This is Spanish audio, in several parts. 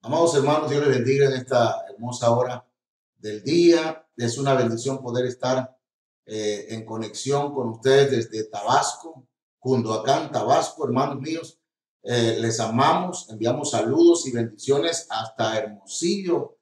Amados hermanos, Dios les bendiga en esta hermosa hora del día. Es una bendición poder estar en conexión con ustedes desde Tabasco, Cunduacán, Tabasco, hermanos míos. Les amamos, enviamos saludos y bendiciones hasta Hermosillo,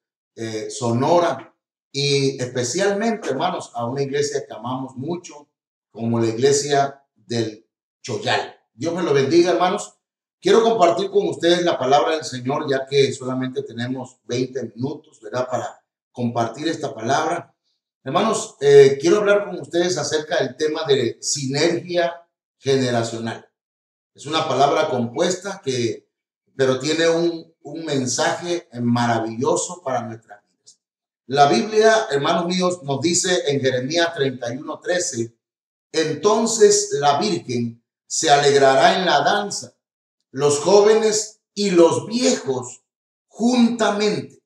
Sonora, y especialmente, hermanos, a una iglesia que amamos mucho, como la iglesia del Choyal. Dios me lo bendiga, hermanos. Quiero compartir con ustedes la palabra del Señor, ya que solamente tenemos 20 minutos, ¿verdad?, para compartir esta palabra. Hermanos, quiero hablar con ustedes acerca del tema de sinergia generacional. Es una palabra compuesta pero tiene un mensaje maravilloso para nuestras vidas. La Biblia, hermanos míos, nos dice en Jeremías 31:13, entonces la Virgen se alegrará en la danza, los jóvenes y los viejos juntamente.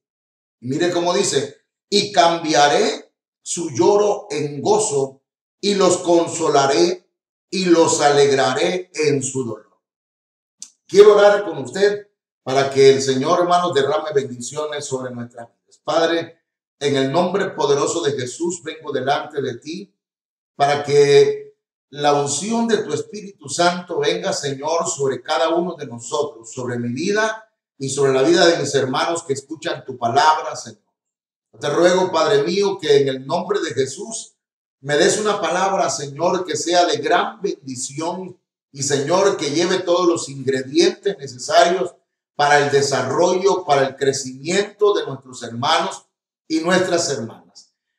Y mire cómo dice, y cambiaré su lloro en gozo y los consolaré y los alegraré en su dolor. Quiero orar con usted para que el Señor, hermanos, derrame bendiciones sobre nuestras vidas. Padre, en el nombre poderoso de Jesús, vengo delante de ti para que la unción de tu Espíritu Santo venga, Señor, sobre cada uno de nosotros, sobre mi vida y sobre la vida de mis hermanos que escuchan tu palabra, Señor. Te ruego, Padre mío, que en el nombre de Jesús me des una palabra, Señor, que sea de gran bendición y, Señor, que lleve todos los ingredientes necesarios para el desarrollo, para el crecimiento de nuestros hermanos y nuestras hermanas.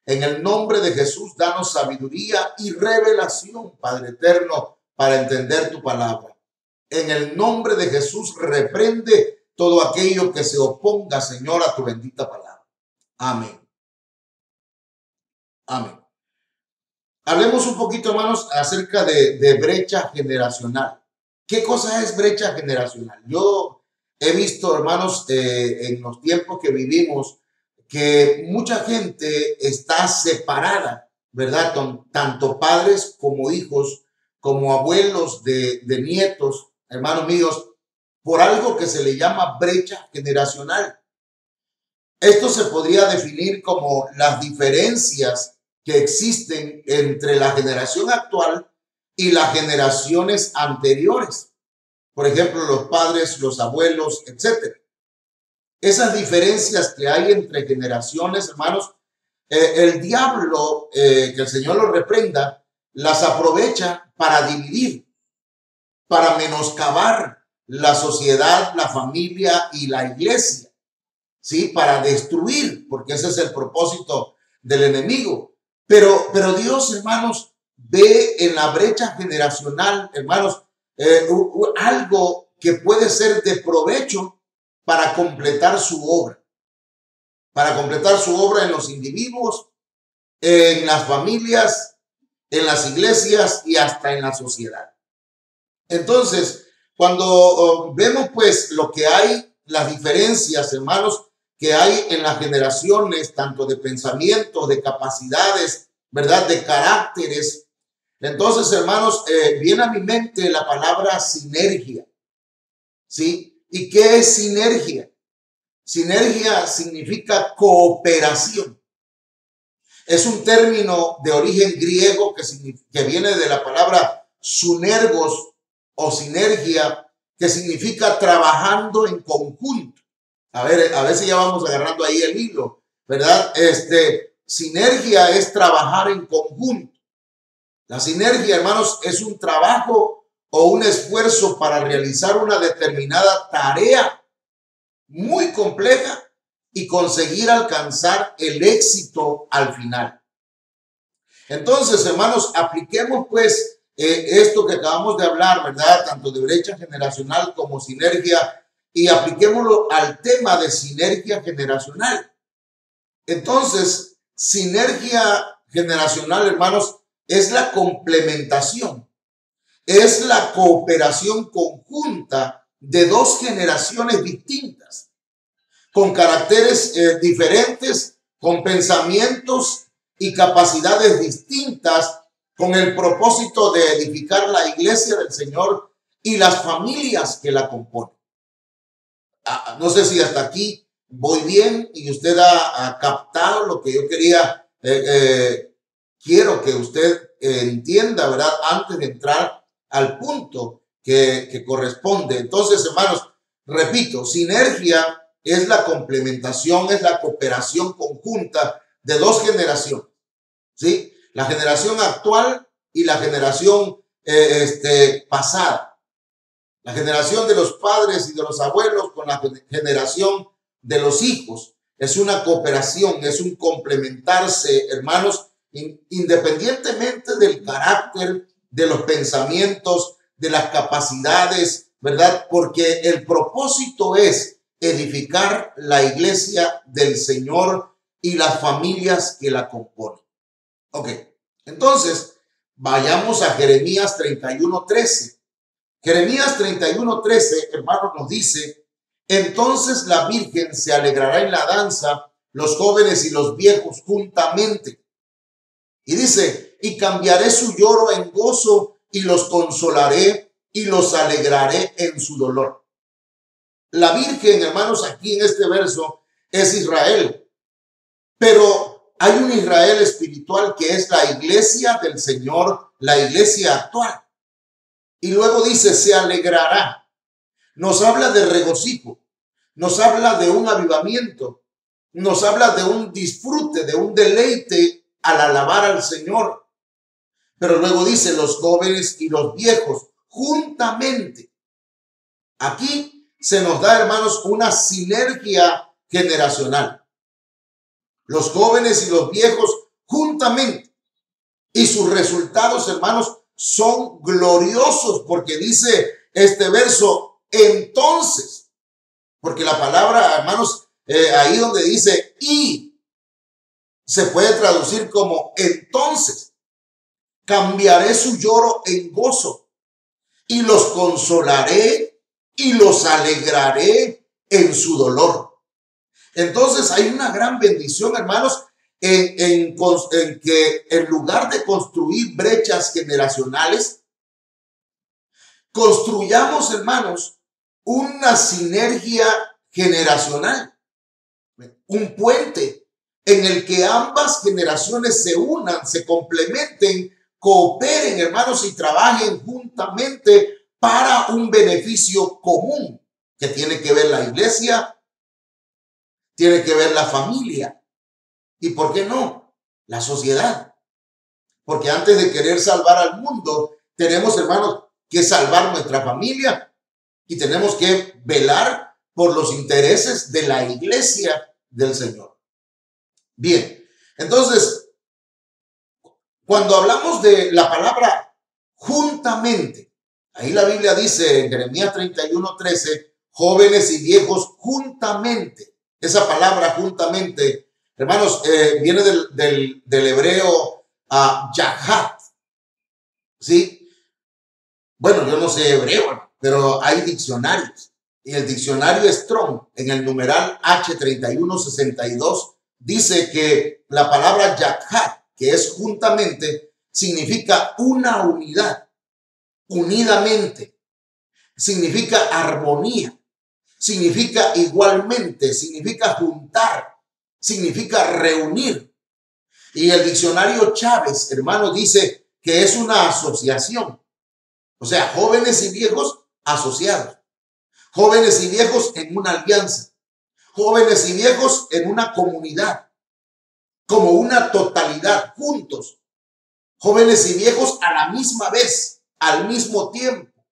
En el nombre de Jesús, danos sabiduría y revelación, Padre eterno, para entender tu palabra. En el nombre de Jesús, reprende todo aquello que se oponga, Señor, a tu bendita palabra. Amén. Amén. Hablemos un poquito, hermanos, acerca de brecha generacional. ¿Qué cosa es brecha generacional? Yo he visto, hermanos, en los tiempos que vivimos, que mucha gente está separada, ¿verdad? Tanto padres como hijos, como abuelos de nietos, hermanos míos, por algo que se le llama brecha generacional. Esto se podría definir como las diferencias que existen entre la generación actual y las generaciones anteriores. Por ejemplo, los padres, los abuelos, etcétera. Esas diferencias que hay entre generaciones, hermanos, el diablo, que el Señor lo reprenda, las aprovecha para dividir, para menoscabar la sociedad, la familia y la iglesia, ¿sí? Para destruir, porque ese es el propósito del enemigo. Pero Dios, hermanos, ve en la brecha generacional, hermanos, algo que puede ser de provecho para completar su obra, en los individuos, en las familias, en las iglesias y hasta en la sociedad. Entonces, cuando vemos pues lo que hay, las diferencias, hermanos, que hay en las generaciones, tanto de pensamientos, de capacidades, ¿verdad?, de caracteres, entonces, hermanos, viene a mi mente la palabra sinergia, ¿sí? ¿Y qué es sinergia? Sinergia significa cooperación. Es un término de origen griego que viene de la palabra sunergos o sinergia, que significa trabajando en conjunto. A ver si ya vamos agarrando ahí el hilo, ¿verdad? Sinergia es trabajar en conjunto. La sinergia, hermanos, es un trabajo o un esfuerzo para realizar una determinada tarea muy compleja y conseguir alcanzar el éxito al final. Entonces, hermanos, apliquemos pues esto que acabamos de hablar, ¿verdad? Tanto de brecha generacional como sinergia, y apliquémoslo al tema de sinergia generacional. Entonces, sinergia generacional, hermanos, es la complementación. Es la cooperación conjunta de dos generaciones distintas, con caracteres diferentes, con pensamientos y capacidades distintas, con el propósito de edificar la iglesia del Señor y las familias que la componen. No sé si hasta aquí voy bien y usted ha captado lo que yo quería, quiero que usted entienda, ¿verdad? Antes de entrar al punto que corresponde. Entonces, hermanos, repito, sinergia es la complementación, es la cooperación conjunta de dos generaciones, ¿sí? La generación actual y la generación pasada. La generación de los padres y de los abuelos con la generación de los hijos. Es una cooperación, es un complementarse, hermanos, independientemente del carácter, de los pensamientos, de las capacidades, ¿verdad? Porque el propósito es edificar la iglesia del Señor y las familias que la componen. Ok, entonces vayamos a Jeremías 31:13. Jeremías 31:13, hermanos, nos dice: entonces la Virgen se alegrará en la danza, los jóvenes y los viejos juntamente. Y dice: y cambiaré su lloro en gozo y los consolaré y los alegraré en su dolor. La Virgen, hermanos, aquí en este verso es Israel, pero hay un Israel espiritual que es la iglesia del Señor, la iglesia actual. Y luego dice: se alegrará. Nos habla de regocijo, nos habla de un avivamiento, nos habla de un disfrute, de un deleite al alabar al Señor. Pero luego dice: los jóvenes y los viejos juntamente. Aquí se nos da, hermanos, una sinergia generacional. Los jóvenes y los viejos juntamente. Y sus resultados, hermanos, son gloriosos, porque dice este verso: entonces, porque la palabra, hermanos, ahí donde dice y, se puede traducir como entonces. Cambiaré su lloro en gozo y los consolaré y los alegraré en su dolor. Entonces hay una gran bendición, hermanos, en que en lugar de construir brechas generacionales, construyamos, hermanos, una sinergia generacional, un puente en el que ambas generaciones se unan, se complementen, cooperen, hermanos, y trabajen juntamente para un beneficio común que tiene que ver la iglesia, tiene que ver la familia y, ¿por qué no?, la sociedad. Porque antes de querer salvar al mundo, tenemos, hermanos, que salvar nuestra familia y tenemos que velar por los intereses de la iglesia del Señor. Bien, entonces, cuando hablamos de la palabra juntamente, ahí la Biblia dice en Jeremías 31:13, jóvenes y viejos juntamente. Esa palabra juntamente, hermanos, viene del hebreo yahat, ¿sí? Bueno, yo no sé hebreo, pero hay diccionarios. Y el diccionario Strong, en el numeral H3162, dice que la palabra yahat, que es juntamente, significa una unidad, unidamente, significa armonía, significa igualmente, significa juntar, significa reunir. Y el diccionario Chávez, hermano, dice que es una asociación. O sea, jóvenes y viejos asociados, jóvenes y viejos en una alianza, jóvenes y viejos en una comunidad, como una totalidad, juntos, jóvenes y viejos a la misma vez, al mismo tiempo.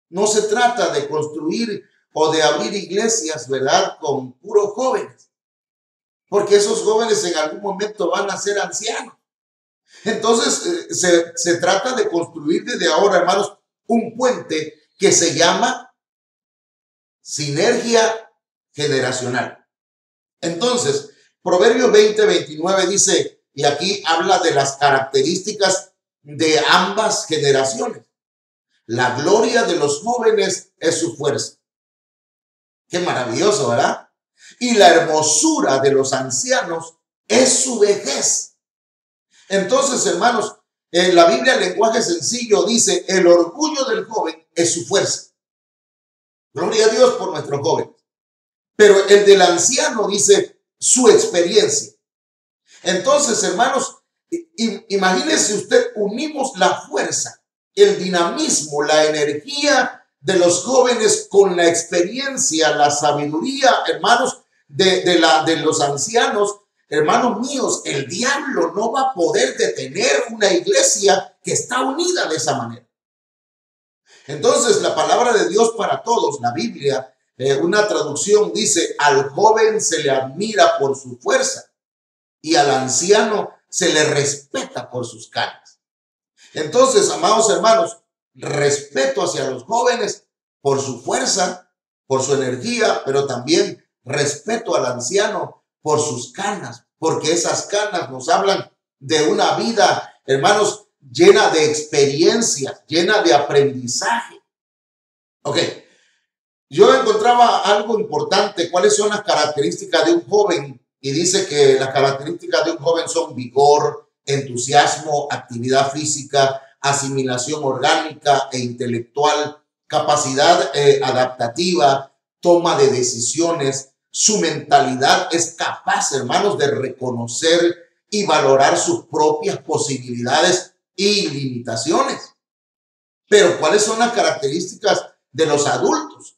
No se trata de construir o de abrir iglesias, ¿verdad?, con puros jóvenes, porque esos jóvenes en algún momento van a ser ancianos. Entonces, se trata de construir desde ahora, hermanos, un puente que se llama sinergia generacional. Entonces, Proverbios 20:29 dice, y aquí habla de las características de ambas generaciones. La gloria de los jóvenes es su fuerza. Qué maravilloso, ¿verdad? Y la hermosura de los ancianos es su vejez. Entonces, hermanos, en la Biblia, el lenguaje sencillo dice: el orgullo del joven es su fuerza. Gloria a Dios por nuestros jóvenes. pero el del anciano dice su experiencia. Entonces, hermanos, imagínense usted, unimos la fuerza, el dinamismo, la energía de los jóvenes con la experiencia, la sabiduría, hermanos, de los ancianos. Hermanos míos, el diablo no va a poder detener una iglesia que está unida de esa manera. Entonces, la palabra de Dios para todos, la Biblia, una traducción dice, al joven se le admira por su fuerza y al anciano se le respeta por sus canas. Entonces, amados hermanos, respeto hacia los jóvenes por su fuerza, por su energía, pero también respeto al anciano por sus canas, porque esas canas nos hablan de una vida, hermanos, llena de experiencias, llena de aprendizaje. Ok, yo encontraba algo importante, cuáles son las características de un joven, y dice que las características de un joven son vigor, entusiasmo, actividad física, asimilación orgánica e intelectual, capacidad adaptativa, toma de decisiones. Su mentalidad es capaz, hermanos, de reconocer y valorar sus propias posibilidades y limitaciones. Pero ¿cuáles son las características de los adultos?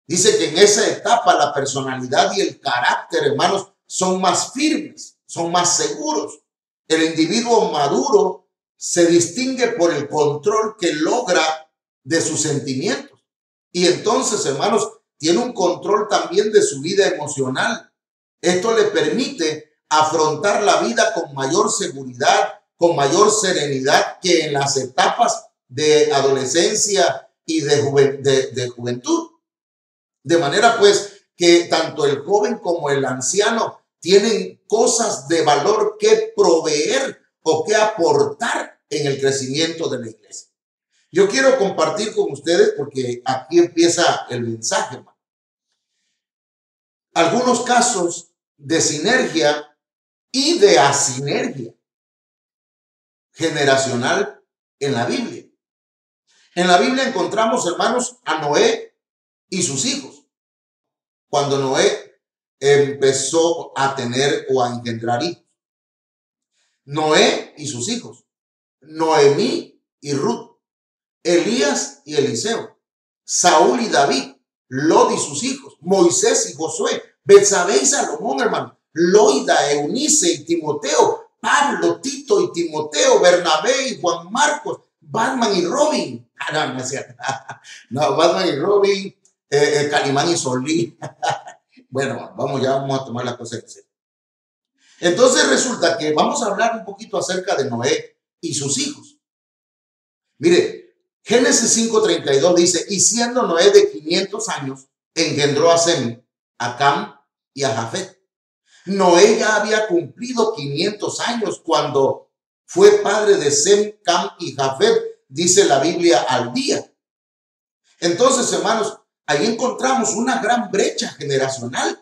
Dice que en esa etapa la personalidad y el carácter, hermanos, son más firmes, son más seguros. El individuo maduro se distingue por el control que logra de sus sentimientos. Y entonces, hermanos, tiene un control también de su vida emocional. Esto le permite afrontar la vida con mayor seguridad, con mayor serenidad que en las etapas de adolescencia y de juventud. De manera pues que tanto el joven como el anciano tienen cosas de valor que proveer o que aportar en el crecimiento de la iglesia. Yo quiero compartir con ustedes, porque aquí empieza el mensaje, hermano, algunos casos de sinergia y de asinergia generacional en la Biblia. En la Biblia encontramos, hermanos, a Noé y sus hijos. Cuando Noé empezó a tener o a engendrar hijos. Noé y sus hijos. Noemí y Ruth. Elías y Eliseo. Saúl y David. Lot y sus hijos. Moisés y Josué. Betsabé y Salomón, hermano. Loida, Eunice y Timoteo. Pablo, Tito y Timoteo. Bernabé y Juan Marcos. Batman y Robin. No, no es cierto. No, Batman y Robin. Calimán y Solí. Bueno, vamos a tomar la cosa en serio. Entonces resulta que vamos a hablar un poquito acerca de Noé y sus hijos. Mire, Génesis 5:32 dice, y siendo Noé de 500 años, engendró a Sem, a Cam y a Jafet. Noé ya había cumplido 500 años cuando fue padre de Sem, Cam y Jafet, dice la Biblia, al día. Entonces, hermanos, ahí encontramos una gran brecha generacional,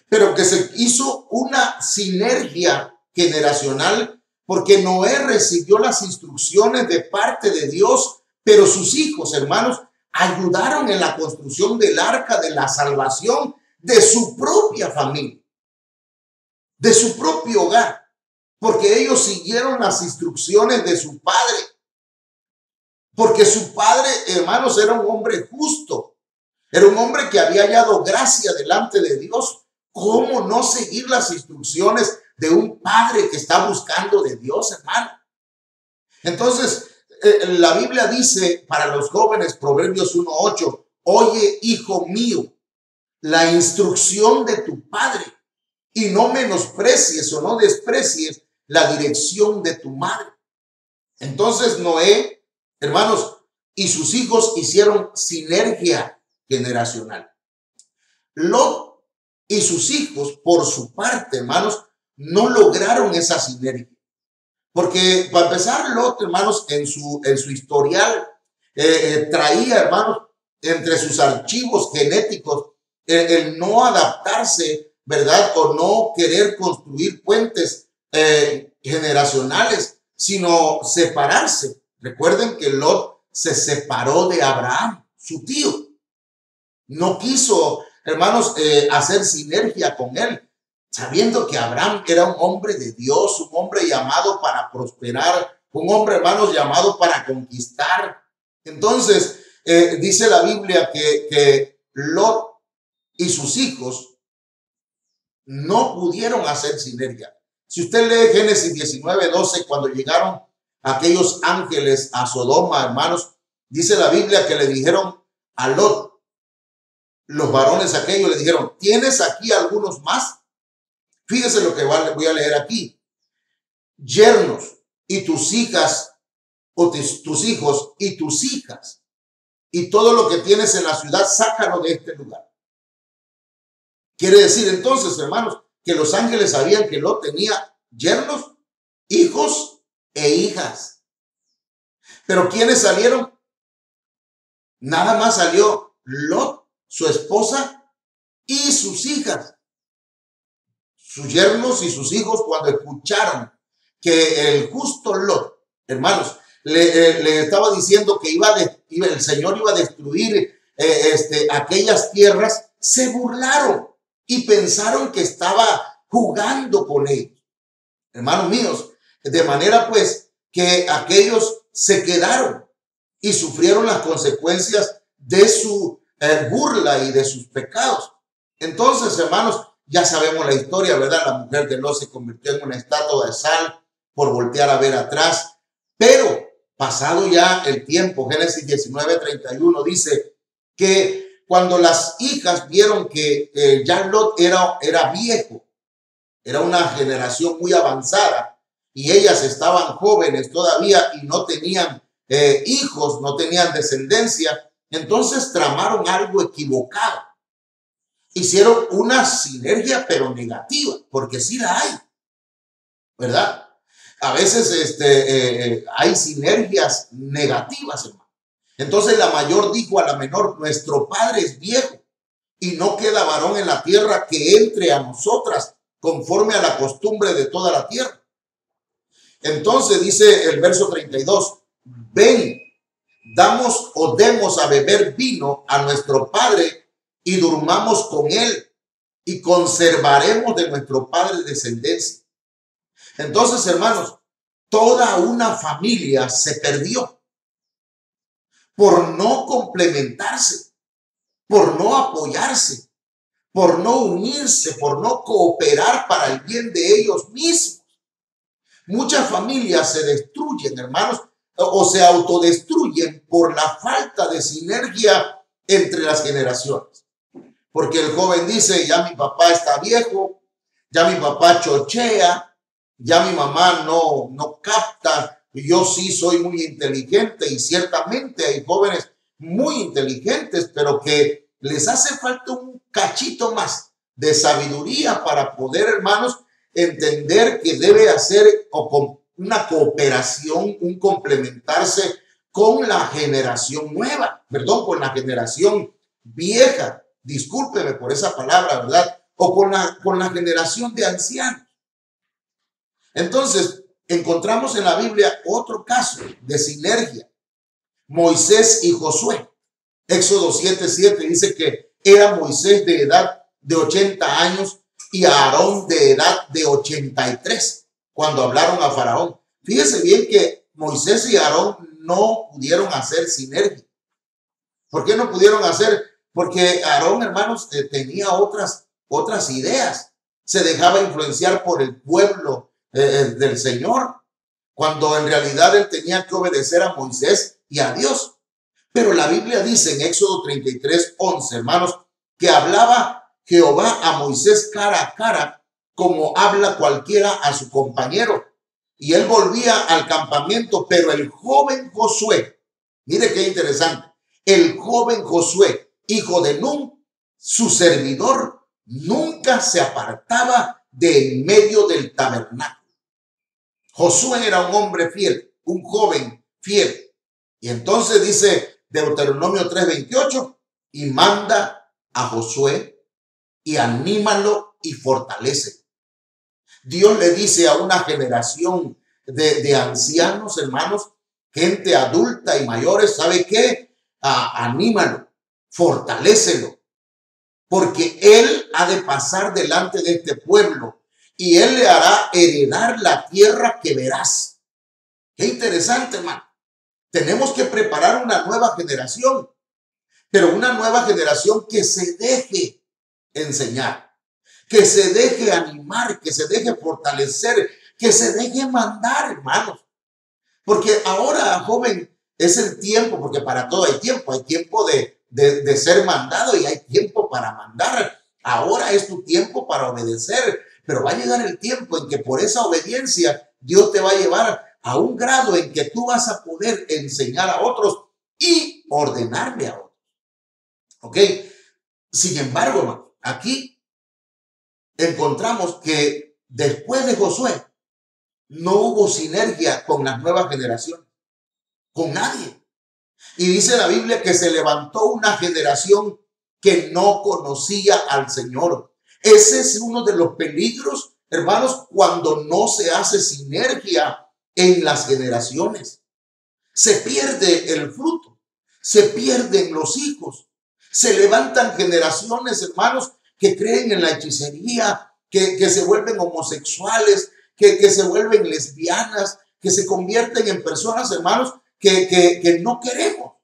pero que se hizo una sinergia generacional porque Noé recibió las instrucciones de parte de Dios, pero sus hijos, hermanos, ayudaron en la construcción del arca de la salvación de su propia familia, de su propio hogar, porque ellos siguieron las instrucciones de su padre, porque su padre, hermanos, era un hombre justo. Era un hombre que había hallado gracia delante de Dios. ¿Cómo no seguir las instrucciones de un padre que está buscando de Dios, hermano? Entonces, la Biblia dice para los jóvenes, Proverbios 1:8, oye, hijo mío, la instrucción de tu padre y no menosprecies o no desprecies la dirección de tu madre. Entonces, Noé, hermanos, y sus hijos hicieron sinergia generacional. Lot y sus hijos, por su parte, hermanos, no lograron esa sinergia. Porque, para empezar, Lot, hermanos, en su historial, traía, hermanos, entre sus archivos genéticos, el no adaptarse, ¿verdad? O no querer construir puentes generacionales, sino separarse. Recuerden que Lot se separó de Abraham, su tío. No quiso hermanos, hacer sinergia con él, sabiendo que Abraham era un hombre de Dios, un hombre llamado para prosperar, un hombre, hermanos, llamado para conquistar. Entonces, dice la Biblia que Lot y sus hijos no pudieron hacer sinergia. Si usted lee Génesis 19:12, cuando llegaron aquellos ángeles a Sodoma, hermanos, dice la Biblia que le dijeron a Lot, los varones aquellos le dijeron, ¿tienes aquí algunos más? Fíjese lo que voy a leer aquí. Yernos y tus hijas, o tus hijos y tus hijas, y todo lo que tienes en la ciudad, sácalo de este lugar. Quiere decir entonces, hermanos, que los ángeles sabían que Lot tenía yernos, hijos e hijas. Pero ¿quiénes salieron? Nada más salió Lot, su esposa y sus hijas. Sus yernos y sus hijos, cuando escucharon que el justo Lot, hermanos, le estaba diciendo que el Señor iba a destruir aquellas tierras, se burlaron y pensaron que estaba jugando con ellos. Hermanos míos, de manera pues que aquellos se quedaron y sufrieron las consecuencias de su burla y de sus pecados. Entonces, hermanos, ya sabemos la historia, ¿verdad? La mujer de Lot se convirtió en una estatua de sal por voltear a ver atrás. Pero pasado ya el tiempo, Génesis 19:31 dice que cuando las hijas vieron que ya Lot era viejo, era una generación muy avanzada y ellas estaban jóvenes todavía y no tenían hijos, no tenían descendencia, entonces tramaron algo equivocado. Hicieron una sinergia, pero negativa, porque sí la hay, ¿verdad? A veces hay sinergias negativas, hermano. Entonces la mayor dijo a la menor, nuestro padre es viejo y no queda varón en la tierra que entre a nosotras conforme a la costumbre de toda la tierra. Entonces dice el verso 32, ven, damos o demos a beber vino a nuestro padre y durmamos con él y conservaremos de nuestro padre descendencia. Entonces, hermanos, toda una familia se perdió por no complementarse, por no apoyarse, por no unirse, por no cooperar para el bien de ellos mismos. Muchas familias se destruyen, hermanos, o se autodestruyen por la falta de sinergia entre las generaciones. Porque el joven dice, ya mi papá está viejo, ya mi papá chochea, ya mi mamá no capta, yo sí soy muy inteligente y ciertamente hay jóvenes muy inteligentes, pero que les hace falta un cachito más de sabiduría para poder, hermanos, entender que debe hacer una cooperación, un complementarse con la generación nueva, perdón, con la generación vieja. Discúlpeme por esa palabra, ¿verdad? O con la generación de ancianos. Entonces, encontramos en la Biblia otro caso de sinergia. Moisés y Josué. Éxodo 7:7 dice que era Moisés de edad de 80 años y Aarón de edad de 83 cuando hablaron a Faraón. Fíjese bien que Moisés y Aarón no pudieron hacer sinergia. ¿Por qué no pudieron hacer? Porque Aarón, hermanos, tenía otras ideas. Se dejaba influenciar por el pueblo del Señor, cuando en realidad él tenía que obedecer a Moisés y a Dios. Pero la Biblia dice en Éxodo 33:11, hermanos, que hablaba Jehová a Moisés cara a cara, como habla cualquiera a su compañero. Y él volvía al campamento, pero el joven Josué, mire qué interesante, el joven Josué, hijo de Nun, su servidor, nunca se apartaba de en medio del tabernáculo. Josué era un hombre fiel, un joven fiel. Y entonces dice Deuteronomio 3:28, y manda a Josué y anímalo y fortalece. Dios le dice a una generación de ancianos, hermanos, gente adulta y mayores, ¿sabe qué? Anímalo, fortalécelo. porque él ha de pasar delante de este pueblo y él le hará heredar la tierra que verás. Qué interesante, hermano. Tenemos que preparar una nueva generación, pero una nueva generación que se deje enseñar, que se deje animar, que se deje fortalecer, que se deje mandar, hermanos. Porque ahora, joven, es el tiempo, porque para todo hay tiempo de ser mandado y hay tiempo para mandar. Ahora es tu tiempo para obedecer, pero va a llegar el tiempo en que por esa obediencia Dios te va a llevar a un grado en que tú vas a poder enseñar a otros y ordenarle a otros. ¿Ok? Sin embargo, hermano, aquí encontramos que después de Josué no hubo sinergia con las nuevas generaciones, con nadie. Y dice la Biblia que se levantó una generación que no conocía al Señor. Ese es uno de los peligros, hermanos, cuando no se hace sinergia en las generaciones. Se pierde el fruto, se pierden los hijos, se levantan generaciones, hermanos, que creen en la hechicería, que se vuelven homosexuales, que se vuelven lesbianas, que se convierten en personas, hermanos, que no queremos.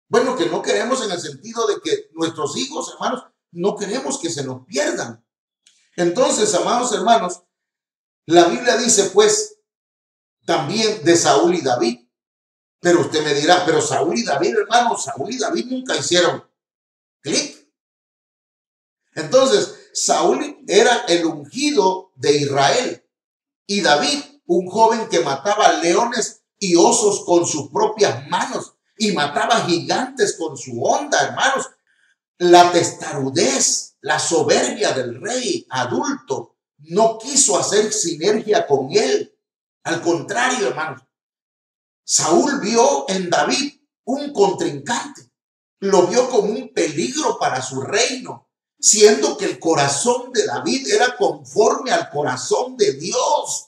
Bueno, que no queremos en el sentido de que nuestros hijos, hermanos, no queremos que se nos pierdan. Entonces, amados hermanos, la Biblia dice, pues, también de Saúl y David. Pero usted me dirá, pero Saúl y David, hermano, Saúl y David nunca hicieron clic. Entonces, Saúl era el ungido de Israel y David, un joven que mataba leones y osos con sus propias manos y mataba gigantes con su honda, hermanos. La testarudez, la soberbia del rey adulto no quiso hacer sinergia con él. Al contrario, hermanos, Saúl vio en David un contrincante, lo vio como un peligro para su reino, siendo que el corazón de David era conforme al corazón de Dios.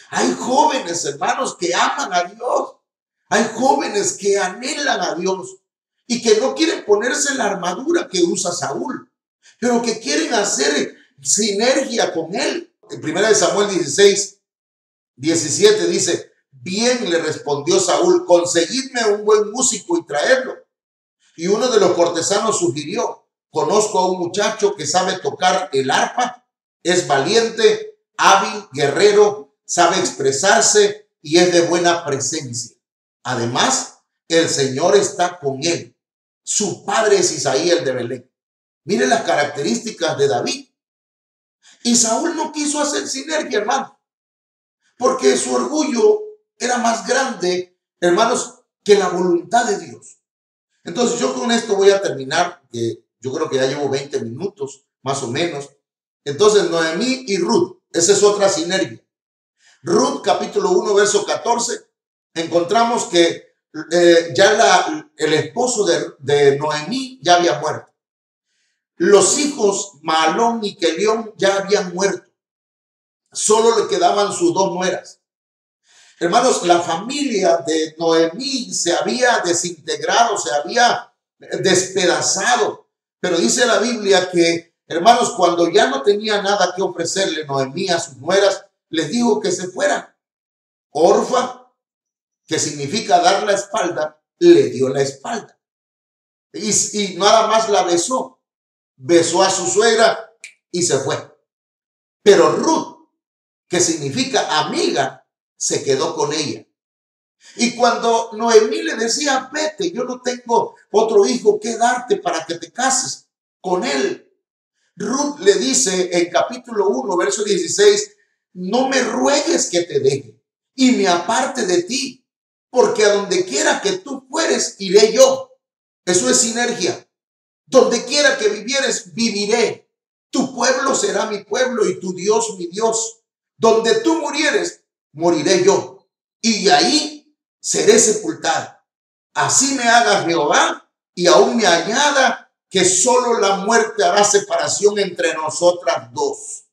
Hay jóvenes, hermanos, que aman a Dios. Hay jóvenes que anhelan a Dios y que no quieren ponerse la armadura que usa Saúl, pero que quieren hacer sinergia con él. En 1 Samuel 16:17 dice, bien le respondió Saúl, conseguidme un buen músico y traerlo. Y uno de los cortesanos sugirió, conozco a un muchacho que sabe tocar el arpa, es valiente, hábil, guerrero, sabe expresarse y es de buena presencia. Además, el Señor está con él. Su padre es Isaí el de Belén. Mire las características de David. Y Saúl no quiso hacer sinergia, hermano, porque su orgullo era más grande, hermanos, que la voluntad de Dios. Entonces yo con esto voy a terminar, que yo creo que ya llevo 20 minutos, más o menos. Entonces Noemí y Ruth, esa es otra sinergia. Ruth capítulo 1, verso 14, encontramos que el esposo de Noemí ya había muerto. Los hijos Mahlón y Kelión ya habían muerto. Solo le quedaban sus dos nueras. Hermanos, la familia de Noemí se había desintegrado, se había despedazado. Pero dice la Biblia que, hermanos, cuando ya no tenía nada que ofrecerle Noemí a sus nueras, les dijo que se fueran. Orfa, que significa dar la espalda, le dio la espalda. Y nada más la besó. Besó a su suegra y se fue. Pero Ruth, que significa amiga, se quedó con ella. Y cuando Noemí le decía, vete, yo no tengo otro hijo que darte para que te cases con él, Ruth le dice en capítulo 1, verso 16, no me ruegues que te deje y me aparte de ti, porque a donde quiera que tú fueres, iré yo. Eso es sinergia. Donde quiera que vivieres, viviré. Tu pueblo será mi pueblo y tu Dios mi Dios. Donde tú murieres, moriré yo. Y ahí seré sepultada. Así me haga Jehová y aún me añada que solo la muerte hará separación entre nosotras dos.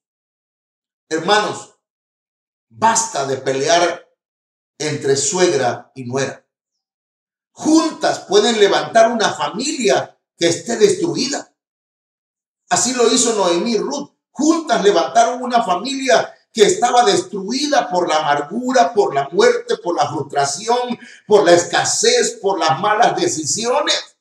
Hermanos, basta de pelear entre suegra y nuera. Juntas pueden levantar una familia que esté destruida. Así lo hizo Noemí y Ruth. Juntas levantaron una familia que estaba destruida por la amargura, por la muerte, por la frustración, por la escasez, por las malas decisiones.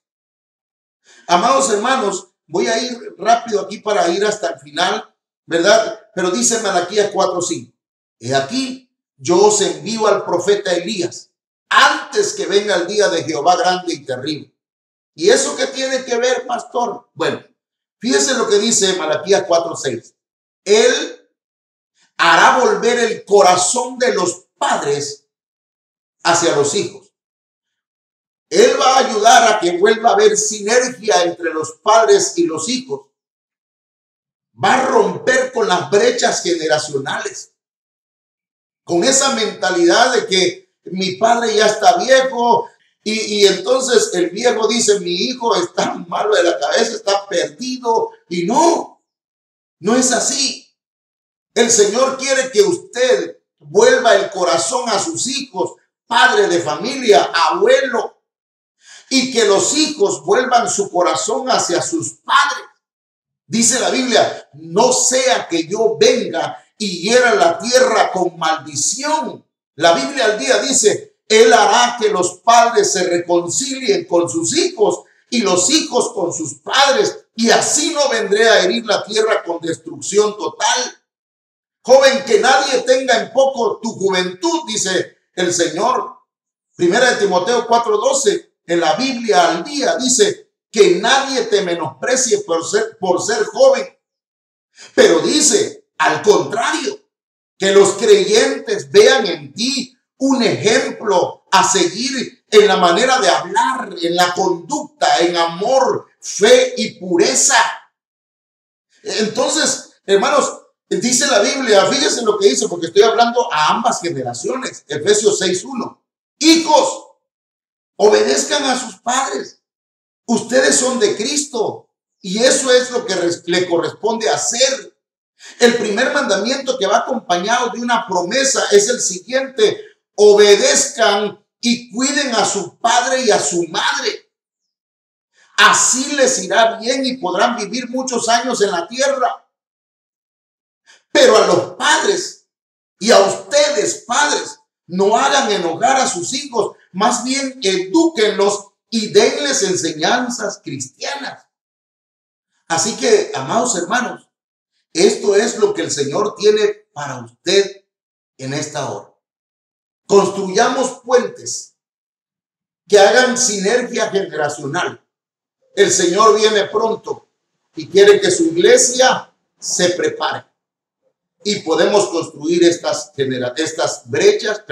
Amados hermanos, voy a ir rápido aquí para ir hasta el final, ¿verdad? Pero dice Malaquías 4:5. He aquí, yo os envío al profeta Elías antes que venga el día de Jehová grande y terrible. ¿Y eso qué tiene que ver, pastor? Bueno, fíjese lo que dice Malaquías 4:6. Él hará volver el corazón de los padres hacia los hijos. Él va a ayudar a que vuelva a haber sinergia entre los padres y los hijos. Va a romper con las brechas generacionales, con esa mentalidad de que mi padre ya está viejo y entonces el viejo dice, mi hijo está malo de la cabeza, está perdido. Y no es así. El Señor quiere que usted vuelva el corazón a sus hijos, padre de familia, abuelo, y que los hijos vuelvan su corazón hacia sus padres. Dice la Biblia, no sea que yo venga y hiera la tierra con maldición. La Biblia al día dice, Él hará que los padres se reconcilien con sus hijos y los hijos con sus padres, y así no vendré a herir la tierra con destrucción total. Joven, que nadie tenga en poco tu juventud, dice el Señor. Primera de Timoteo 4:12, en la Biblia al día, dice que nadie te menosprecie por ser joven. Pero dice, al contrario, que los creyentes vean en ti un ejemplo a seguir en la manera de hablar, en la conducta, en amor, fe y pureza. Entonces, hermanos, dice la Biblia, fíjense lo que dice, porque estoy hablando a ambas generaciones. Efesios 6:1. Hijos, obedezcan a sus padres. Ustedes son de Cristo y eso es lo que le corresponde hacer. El primer mandamiento que va acompañado de una promesa es el siguiente: obedezcan y cuiden a su padre y a su madre. Así les irá bien y podrán vivir muchos años en la tierra. Pero a los padres y a ustedes, padres, no hagan enojar a sus hijos, más bien edúquenlos y denles enseñanzas cristianas. Así que, amados hermanos, esto es lo que el Señor tiene para usted en esta hora. Construyamos puentes que hagan sinergia generacional. El Señor viene pronto y quiere que su iglesia se prepare. Y podemos construir estas brechas,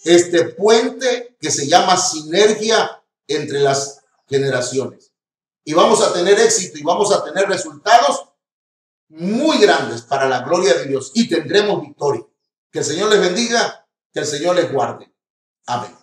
este puente que se llama sinergia entre las generaciones. Y vamos a tener éxito y vamos a tener resultados muy grandes para la gloria de Dios y tendremos victoria. Que el Señor les bendiga, que el Señor les guarde. Amén.